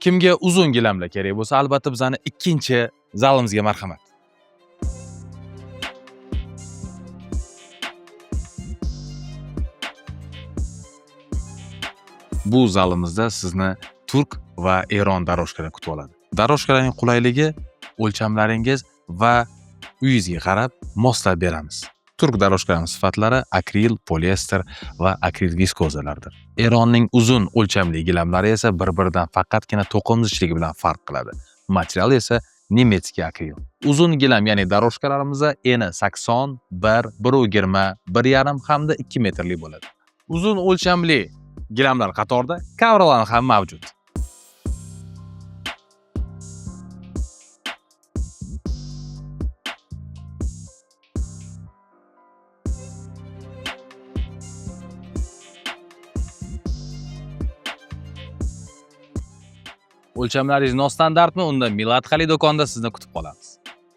Kimga uzun gilamlar kerak bo'lsa, albatta bizani ikkinchi zalimizga marhamat. Bu zalimizda sizni Turk va Eron daroshkalari kutib oladi. Daroshkalarning qulayligi o'lchamlaringiz va uyingizga qarab moslab beramiz. Turk daroshkalarining sifatlari akril, poliester va akril viskozalardir. Eronning uzun o'lchamli gilamlari esa bir-biridan faqatgina to'qimzichligi bilan farq qiladi. Material esa nemetskiy akril. Uzun gilam, ya'ni daroshkalarimizda eni 80, 1, 1.20, 1.5 hamda 2 metrlik bo'ladi. Uzun o'lchamli gilamlar qatorida kavralar ham mavjud. O'lchamlaringiz nostandartmi? Unda Milad Xali do'konida sizni kutib qolamiz.